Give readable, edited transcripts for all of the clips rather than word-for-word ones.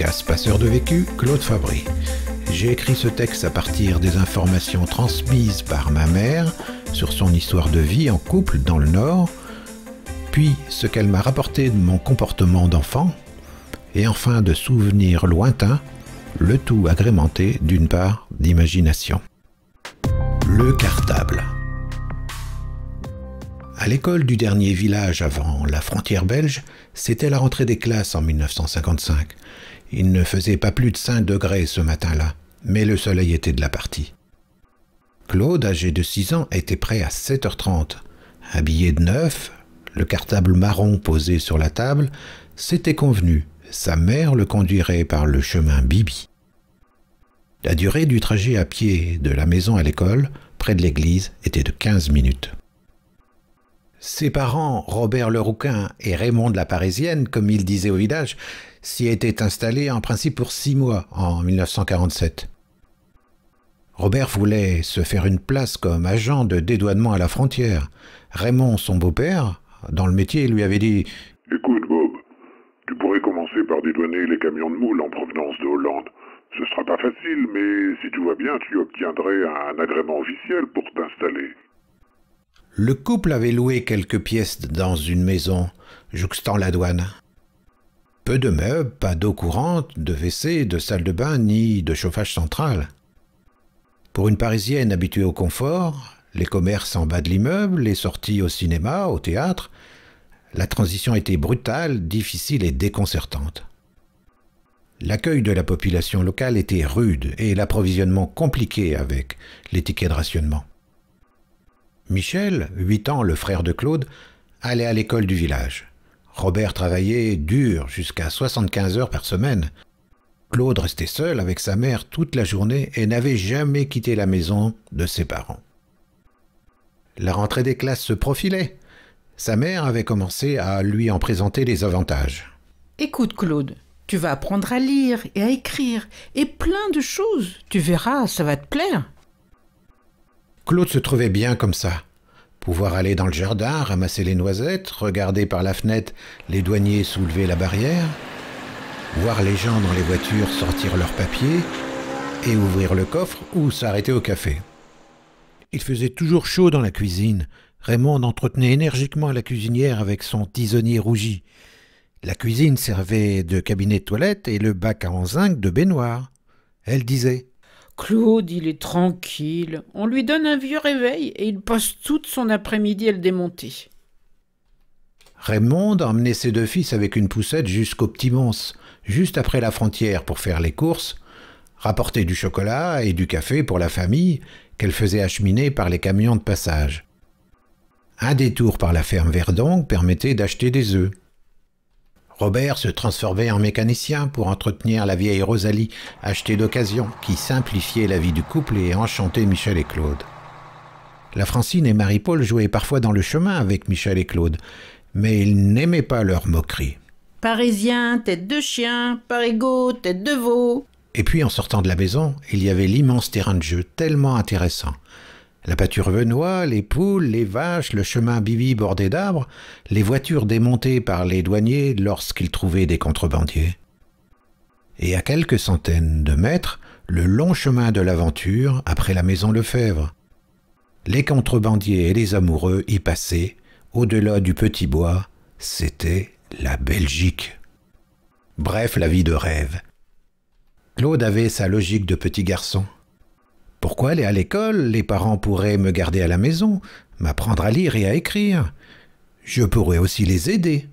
podcast Passeur de vécu, Claude Fabry. J'ai écrit ce texte à partir des informations transmises par ma mère sur son histoire de vie en couple dans le Nord, puis ce qu'elle m'a rapporté de mon comportement d'enfant, et enfin de souvenirs lointains, le tout agrémenté d'une part d'imagination. Le cartable. À l'école du dernier village avant la frontière belge, c'était la rentrée des classes en 1955. Il ne faisait pas plus de 5 degrés ce matin-là, mais le soleil était de la partie. Claude, âgé de 6 ans, était prêt à 7h30. Habillé de neuf, le cartable marron posé sur la table, c'était convenu. Sa mère le conduirait par le chemin Bibi. La durée du trajet à pied de la maison à l'école, près de l'église, était de 15 minutes. Ses parents, Robert le Rouquin et Raymond de la Parisienne, comme il disait au village, s'y étaient installés en principe pour 6 mois en 1947. Robert voulait se faire une place comme agent de dédouanement à la frontière. Raymond, son beau-père, dans le métier, lui avait dit « Écoute Bob, tu pourrais commencer par dédouaner les camions de moules en provenance de Hollande. Ce sera pas facile, mais si tout va bien, tu obtiendrais un agrément officiel pour t'installer. » Le couple avait loué quelques pièces dans une maison, jouxtant la douane. Peu de meubles, pas d'eau courante, de WC, de salle de bain, ni de chauffage central. Pour une Parisienne habituée au confort, les commerces en bas de l'immeuble, les sorties au cinéma, au théâtre, la transition était brutale, difficile et déconcertante. L'accueil de la population locale était rude et l'approvisionnement compliqué avec les tickets de rationnement. Michel, 8 ans, le frère de Claude, allait à l'école du village. Robert travaillait dur, jusqu'à 75 heures par semaine. Claude restait seul avec sa mère toute la journée et n'avait jamais quitté la maison de ses parents. La rentrée des classes se profilait. Sa mère avait commencé à lui en présenter les avantages. « Écoute Claude, tu vas apprendre à lire et à écrire, et plein de choses. Tu verras, ça va te plaire. » Claude se trouvait bien comme ça. Pouvoir aller dans le jardin, ramasser les noisettes, regarder par la fenêtre les douaniers soulever la barrière, voir les gens dans les voitures sortir leurs papiers et ouvrir le coffre ou s'arrêter au café. Il faisait toujours chaud dans la cuisine. Raymond entretenait énergiquement la cuisinière avec son tisonnier rougi. La cuisine servait de cabinet de toilette et le bac en zinc de baignoire. Elle disait « Claude, il est tranquille. On lui donne un vieux réveil et il passe toute son après-midi à le démonter. » Raymond emmenait ses 2 fils avec une poussette jusqu'au Petit Mons, juste après la frontière pour faire les courses, rapporter du chocolat et du café pour la famille qu'elle faisait acheminer par les camions de passage. Un détour par la ferme Verdon permettait d'acheter des œufs. Robert se transformait en mécanicien pour entretenir la vieille Rosalie, achetée d'occasion, qui simplifiait la vie du couple et enchantait Michel et Claude. La Francine et Marie-Paul jouaient parfois dans le chemin avec Michel et Claude, mais ils n'aimaient pas leurs moqueries. « Parisien, tête de chien, parigot, tête de veau. » Et puis, en sortant de la maison, il y avait l'immense terrain de jeu, tellement intéressant. La pâture Venoy, les poules, les vaches, le chemin Bibi bordé d'arbres, les voitures démontées par les douaniers lorsqu'ils trouvaient des contrebandiers. Et à quelques centaines de mètres, le long chemin de l'aventure après la maison Lefebvre. Les contrebandiers et les amoureux y passaient, au-delà du petit bois, c'était la Belgique. Bref, la vie de rêve. Claude avait sa logique de petit garçon. Pourquoi aller à l'école? Les parents pourraient me garder à la maison, m'apprendre à lire et à écrire. Je pourrais aussi les aider,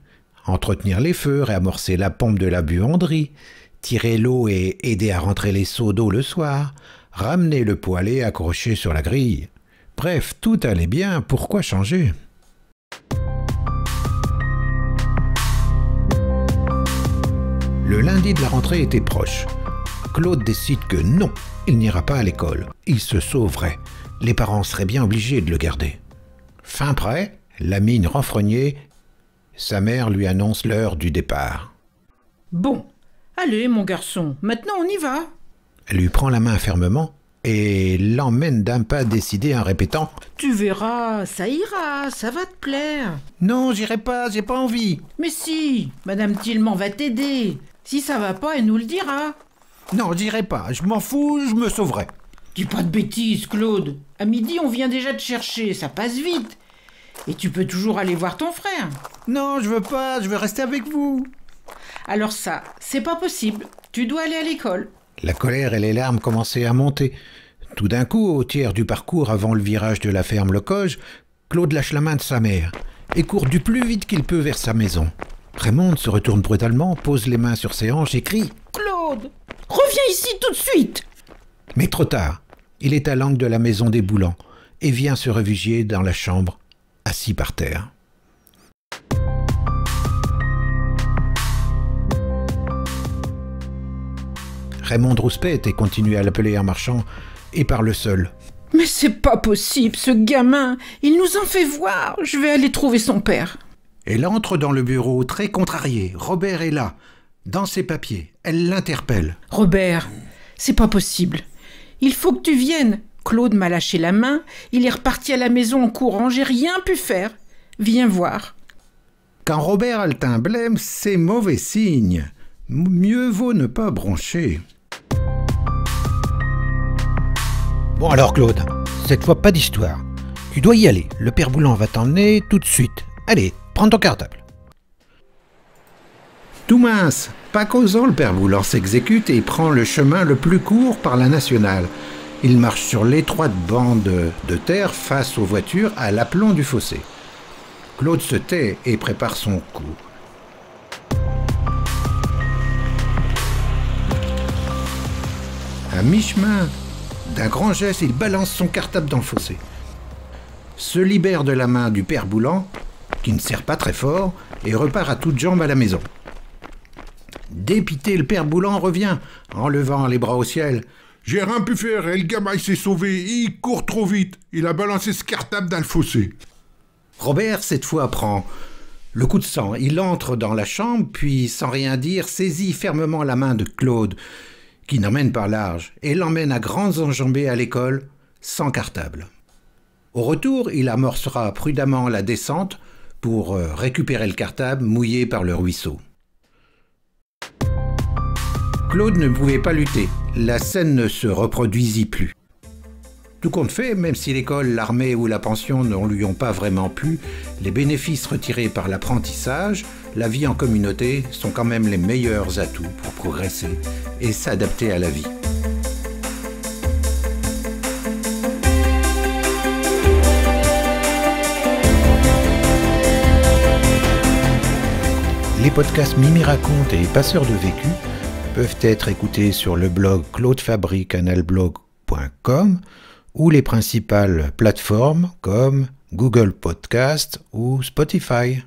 entretenir les feux, réamorcer la pompe de la buanderie, tirer l'eau et aider à rentrer les seaux d'eau le soir, ramener le poêlé accroché sur la grille. Bref, tout allait bien, pourquoi changer? Le lundi de la rentrée était proche. Claude décide que non, il n'ira pas à l'école. Il se sauverait. Les parents seraient bien obligés de le garder. Fin prêt, la mine renfrognée, sa mère lui annonce l'heure du départ. « Bon, allez mon garçon, maintenant on y va. » Elle lui prend la main fermement et l'emmène d'un pas décidé en répétant « Tu verras, ça ira, ça va te plaire. » « Non, j'irai pas, j'ai pas envie. » « Mais si, Madame Tillman va t'aider. Si ça va pas, elle nous le dira. Non, j'irai pas. Je m'en fous, je me sauverai. Dis pas de bêtises, Claude. À midi, on vient déjà te chercher, ça passe vite. Et tu peux toujours aller voir ton frère. Non, je veux pas, je veux rester avec vous. Alors ça, c'est pas possible. Tu dois aller à l'école. La colère et les larmes commençaient à monter. Tout d'un coup, au tiers du parcours avant le virage de la ferme Lecoge, Claude lâche la main de sa mère et court du plus vite qu'il peut vers sa maison. Raymond se retourne brutalement, pose les mains sur ses hanches et crie « Claude, reviens ici tout de suite !» Mais trop tard, il est à l'angle de la maison des Boulans et vient se réfugier dans la chambre, assis par terre. Raymond rouspète et continue à l'appeler en marchant et parle seul. « Mais c'est pas possible, ce gamin. Il nous en fait voir. Je vais aller trouver son père. » Elle entre dans le bureau, très contrariée. Robert est là, dans ses papiers. Elle l'interpelle. « Robert, c'est pas possible. Il faut que tu viennes. Claude m'a lâché la main. Il est reparti à la maison en courant. J'ai rien pu faire. Viens voir. » Quand Robert a le teint blême, c'est mauvais signe. Mieux vaut ne pas broncher. Bon alors Claude, cette fois pas d'histoire. Tu dois y aller. Le père Boulan va t'emmener tout de suite. Allez, prends ton cartable. Tout mince, pas causant, le père Boulan s'exécute et prend le chemin le plus court par la nationale. Il marche sur l'étroite bande de terre face aux voitures à l'aplomb du fossé. Claude se tait et prépare son coup. À mi-chemin, d'un grand geste, il balance son cartable dans le fossé. Se libère de la main du père Boulan, qui ne serre pas très fort, et repart à toutes jambes à la maison. Dépité, le père Boulan revient, en levant les bras au ciel. « J'ai rien pu faire et le gamin il s'est sauvé, il court trop vite. Il a balancé ce cartable dans le fossé. » Robert, cette fois, prend le coup de sang. Il entre dans la chambre, puis, sans rien dire, saisit fermement la main de Claude, qui n'emmène pas large, et l'emmène à grandes enjambées à l'école, sans cartable. Au retour, il amorcera prudemment la descente pour récupérer le cartable mouillé par le ruisseau. Claude ne pouvait pas lutter. La scène ne se reproduisit plus. Tout compte fait, même si l'école, l'armée ou la pension ne lui ont pas vraiment plu, les bénéfices retirés par l'apprentissage, la vie en communauté sont quand même les meilleurs atouts pour progresser et s'adapter à la vie. Les podcasts Mimi raconte et Passeurs de vécu peuvent être écoutés sur le blog claudefabry-canalblog.com ou les principales plateformes comme Google Podcast ou Spotify.